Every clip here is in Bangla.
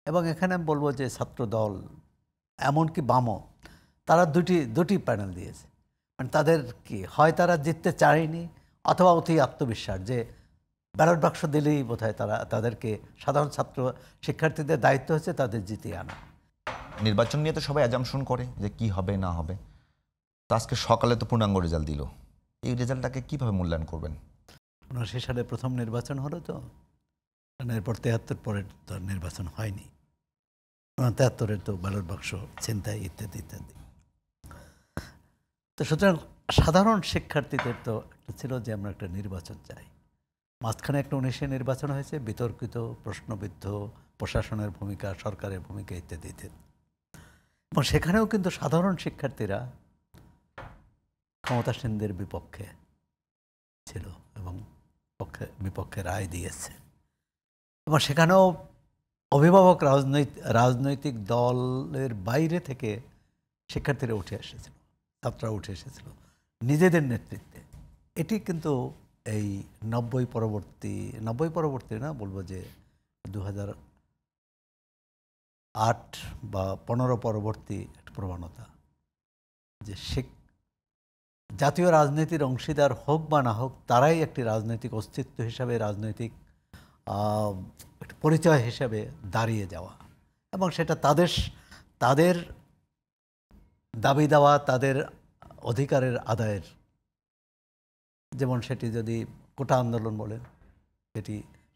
এবং এখানে আমি বলবো যে ছাত্রদল এমনকি বামও তারা দুটি প্যানেল দিয়েছে। মানে তাদের কি হয় তারা জিততে চায়নি অথবা অতি আত্মবিশ্বাস যে ব্যালট বাক্স দিলেই বোধহয় তাদেরকে সাধারণ ছাত্র শিক্ষার্থীদের দায়িত্ব হচ্ছে তাদের জিতিয়ে আনা। নির্বাচন নিয়ে তো সবাই অ্যাজাম্পশন করে যে কি হবে না হবে, তো আজকে সকালে তো পূর্ণাঙ্গ রেজাল্ট দিল, এই রেজাল্টটাকে কিভাবে মূল্যায়ন করবেন? ৭৯ সালে প্রথম নির্বাচন হলো, তো এরপর ৭৩ পরে তো নির্বাচন হয়নি। ৭৩-এর তো ব্যালট বাক্স ছিনতাই ইত্যাদি ইত্যাদি। তো সুতরাং সাধারণ শিক্ষার্থীদের তো একটা ছিল যে আমরা একটা নির্বাচন চাই। মাঝখানে একটা ১৯-এ নির্বাচন হয়েছে, বিতর্কিত, প্রশ্নবিদ্ধ, প্রশাসনের ভূমিকা, সরকারের ভূমিকা ইত্যাদি ইত্যাদি। এবং সেখানেও কিন্তু সাধারণ শিক্ষার্থীরা ক্ষমতাসীনদের বিপক্ষে ছিল এবং বিপক্ষে রায় দিয়েছে। এবং সেখানেও অভিভাবক রাজনৈতিক দলের বাইরে থেকে শিক্ষার্থীরা উঠে এসেছিল, ছাত্ররা উঠে এসেছিল নিজেদের নেতৃত্বে। এটি কিন্তু এই ৯০ পরবর্তী না, বলবো যে ২০০৮ বা ১৫ পরবর্তী একটা প্রবণতা যে জাতীয় রাজনীতির অংশীদার হোক বা না হোক, তারাই একটি রাজনৈতিক অস্তিত্ব হিসাবে, রাজনৈতিক পরিচয় হিসাবে দাঁড়িয়ে যাওয়া, এবং সেটা তাদের দাবি দেওয়া, তাদের অধিকারের আদায়ের। যেমন সেটি যদি কোটা আন্দোলন বলেন, সেটি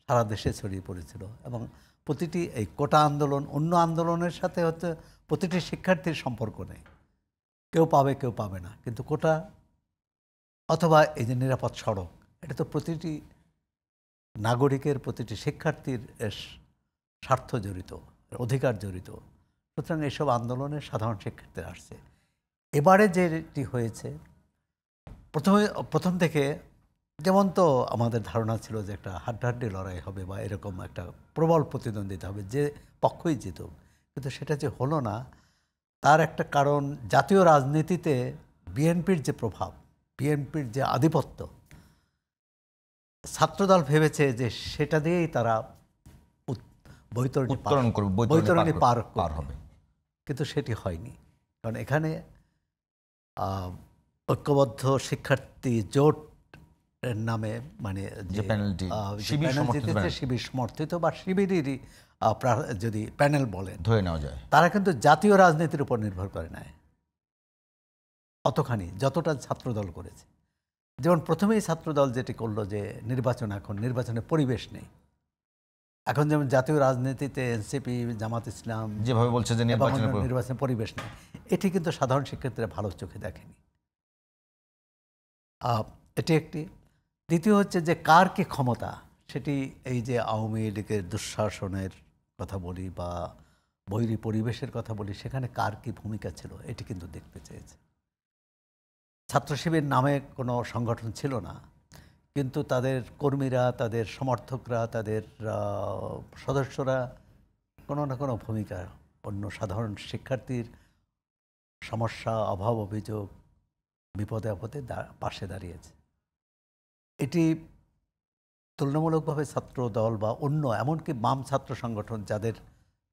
সারা দেশে ছড়িয়ে পড়েছিল এবং প্রতিটি এই কোটা আন্দোলন অন্য আন্দোলনের সাথে হচ্ছে প্রতিটি শিক্ষার্থীর সম্পর্ক নেই, কেউ পাবে কেউ পাবে না, কিন্তু কোটা অথবা এই যে নিরাপদ সড়ক, এটা তো প্রতিটি নাগরিকের, প্রতিটি শিক্ষার্থীর স্বার্থ জড়িত, অধিকার জড়িত। সুতরাং এইসব আন্দোলনে সাধারণ শিক্ষার্থীরা আসছে। এবারে যেটি হয়েছে, প্রথম থেকে যেমন তো আমাদের ধারণা ছিল যে একটা হাড্ডাহাড্ডি লড়াই হবে বা এরকম একটা প্রবল প্রতিদ্বন্দ্বিতা হবে, যে পক্ষই জিতুক, কিন্তু সেটা যে হলো না, তার একটা কারণ জাতীয় রাজনীতিতে বিএনপির যে প্রভাব, বিএনপির যে আধিপত্য, ছাত্রদল ভেবেছে যে সেটা দিয়েই তারা বৈতরণী পার হবে, কিন্তু সেটি হয়নি। কারণ এখানে ঐক্যবদ্ধ শিক্ষার্থী জোট এর নামে, মানে যে শিবির সমর্থিত বা শিবিরেরই যদি প্যানেল বলে ধরে নেওয়া যায়, তারা কিন্তু জাতীয় রাজনীতির উপর নির্ভর করে নাই অতখানি যতটা ছাত্রদল করেছে। যেমন প্রথমেই ছাত্রদল যেটি করলো যে এখন নির্বাচনের পরিবেশ নেই। এখন যেমন জাতীয় রাজনীতিতে এনসিপি, জামাত ইসলাম যেভাবে বলছে যে নির্বাচনের পরিবেশ নেই, এটি কিন্তু সাধারণ শিক্ষার্থীরা ভালো চোখে দেখেনি। এটি একটি। দ্বিতীয় হচ্ছে যে কার কি ক্ষমতা, সেটি এই যে আওয়ামী লীগের দুঃশাসনের কথা বলি বা বৈরী পরিবেশের কথা বলি, সেখানে কার কি ভূমিকা ছিল এটি কিন্তু দেখতে চেয়েছে। ছাত্র শিবির নামে কোনো সংগঠন ছিল না, কিন্তু তাদের কর্মীরা, তাদের সমর্থকরা, তাদের সদস্যরা কোনো না কোনো ভূমিকা অন্য সাধারণ শিক্ষার্থীর সমস্যা, অভাব, অভিযোগ, বিপদে আপদে পাশে দাঁড়িয়েছে। এটি তুলনামূলকভাবে ছাত্র দল বা অন্য এমনকি বাম ছাত্র সংগঠন যাদের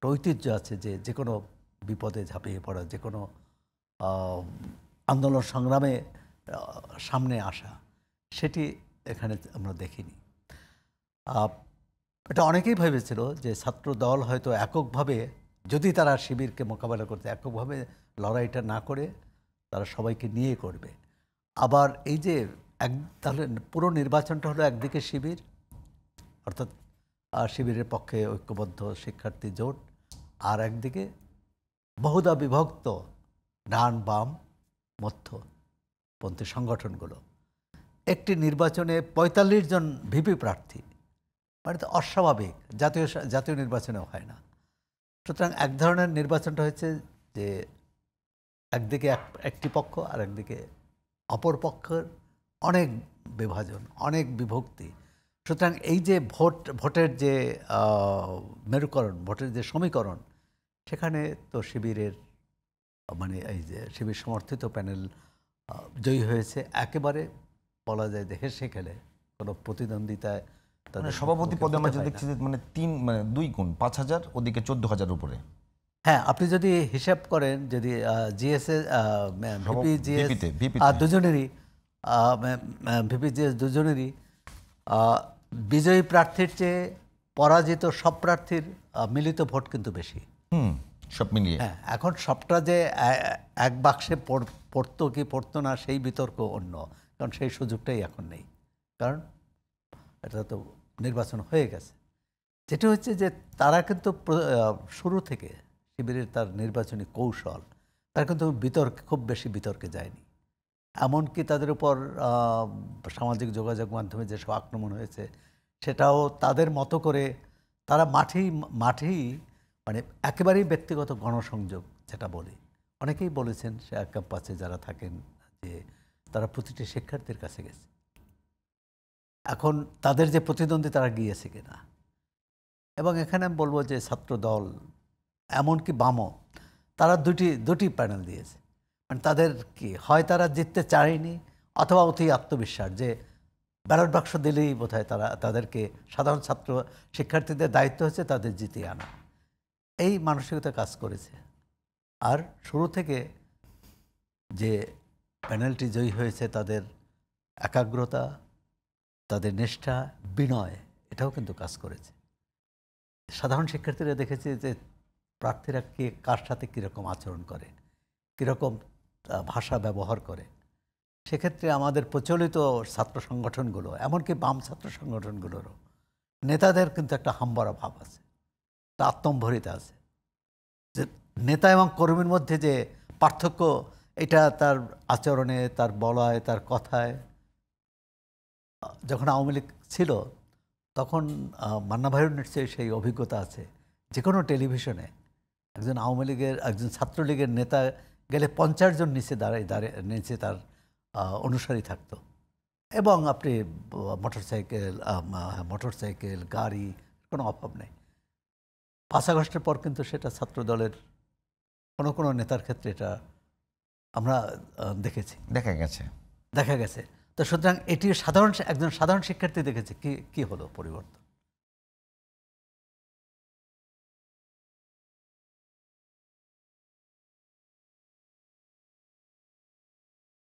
ঐতিহ্য আছে যে কোনো বিপদে ঝাঁপিয়ে পড়া, যে কোনো আন্দোলন সংগ্রামে সামনে আসা, সেটি এখানে আমরা দেখিনি। এটা অনেকেই ভেবেছিল যে ছাত্র দল হয়তো এককভাবে, যদি তারা শিবিরকে মোকাবেলা করতে এককভাবে লড়াইটা না করে তারা সবাইকে নিয়ে করবে। আবার এই যে তাহলে পুরো নির্বাচনটা হলো একদিকে শিবির, অর্থাৎ শিবিরের পক্ষে ঐক্যবদ্ধ শিক্ষার্থী জোট, আর একদিকে বহুদা বিভক্ত ডান বাম মধ্যপন্থী সংগঠনগুলো। একটি নির্বাচনে ৪৫ জন ভিপি প্রার্থী, মানে তো অস্বাভাবিক, জাতীয় নির্বাচনেও হয় না। সুতরাং এক ধরনের নির্বাচনটা হয়েছে যে একদিকে একটি পক্ষ আর একদিকে অপর পক্ষের অনেক বিভাজন, অনেক বিভক্তি। সুতরাং এই যে ভোটের যে মেরুকরণ, ভোটের যে সমীকরণ, সেখানে তো শিবিরের, মানে এই যে শিবির সমর্থিত প্যানেল জয়ী হয়েছে, একেবারে বলা যায় যে হেসে খেলে, কোনো প্রতিদ্বন্দ্বিতায় তাদের সভাপতি মুখে পদে আমরা ফুটে হয় না। দেখছি যে মানে 2 গুণ 5,000 ওদিকে 14,000 উপরে হ্যাঁ, আপনি যদি হিসাব করেন, যদি জিএসএ ভিপি জিএস ভিপিতে দুজনেরই ভিপি জিএস দুজনেরই বিজয়ী প্রার্থীর চেয়ে পরাজিত সব প্রার্থীর মিলিত ভোট কিন্তু বেশি। সব মিলিয়ে। হ্যাঁ, এখন সবটা যে এক বাক্সে পড়তো কি পড়তো না সেই বিতর্ক অন্য, কারণ সেই সুযোগটাই এখন নেই, কারণ এটা তো নির্বাচন হয়ে গেছে। যেটা হচ্ছে যে তারা কিন্তু শুরু থেকে শিবিরের তার নির্বাচনী কৌশল, তারা কিন্তু খুব বেশি বিতর্কে যায়নি। এমনকি তাদের উপর সামাজিক যোগাযোগ মাধ্যমে যেসব আক্রমণ হয়েছে সেটাও তাদের মতো করে তারা মাঠেই মানে একেবারেই ব্যক্তিগত গণসংযোগ যেটা বলি, অনেকেই বলেছেন সে ক্যাম্পাসে যারা থাকেন যে তারা প্রতিটি শিক্ষার্থীর কাছে গেছে। এখন তাদের যে প্রতিদ্বন্দ্বী তারা গিয়েছে কিনা, এবং এখানে আমি বলবো যে ছাত্র দল এমনকি বামও তারা দুটি প্যানেল দিয়েছে। মানে তাদের কি হয় তারা জিততে চায়নি, অথবা অতি আত্মবিশ্বাস যে ব্যালট বাক্স দিলেই বোধহয় তাদেরকে সাধারণ ছাত্র শিক্ষার্থীদের দায়িত্ব হচ্ছে তাদের জিতিয়ে আনা, এই মানসিকতা কাজ করেছে। আর শুরু থেকে যে প্যানেলটি জয়ী হয়েছে তাদের একাগ্রতা, তাদের নিষ্ঠা, বিনয়, এটাও কিন্তু কাজ করেছে। সাধারণ শিক্ষার্থীরা দেখেছে যে প্রার্থীরা কার সাথে কীরকম আচরণ করে, কীরকম ভাষা ব্যবহার করে। সেক্ষেত্রে আমাদের প্রচলিত ছাত্র সংগঠনগুলো, এমনকি বাম ছাত্র সংগঠনগুলোরও নেতাদের কিন্তু একটা হাম্বরা ভাব আছে, আত্মম্ভরিতা আছে, যে নেতা এবং কর্মীর মধ্যে যে পার্থক্য, এটা তার আচরণে, তার বলায়, তার কথায়। যখন আওয়ামী লীগ ছিল তখন মান্না ভাইয়ের নিশ্চয়ই সেই অভিজ্ঞতা আছে, যে কোনো টেলিভিশনে একজন আওয়ামী লীগের একজন ছাত্রলীগের নেতা গেলে 50 জন নিচে তার অনুসারী থাকতো, এবং আপনি মোটরসাইকেল গাড়ি কোনো অভাব নেই। 5 আগস্টের পর কিন্তু সেটা ছাত্র দলের কোনো নেতার ক্ষেত্রে এটা আমরা দেখেছি, দেখা গেছে। তো সুতরাং এটি একজন সাধারণ শিক্ষার্থী দেখেছে কি হলো পরিবর্তন।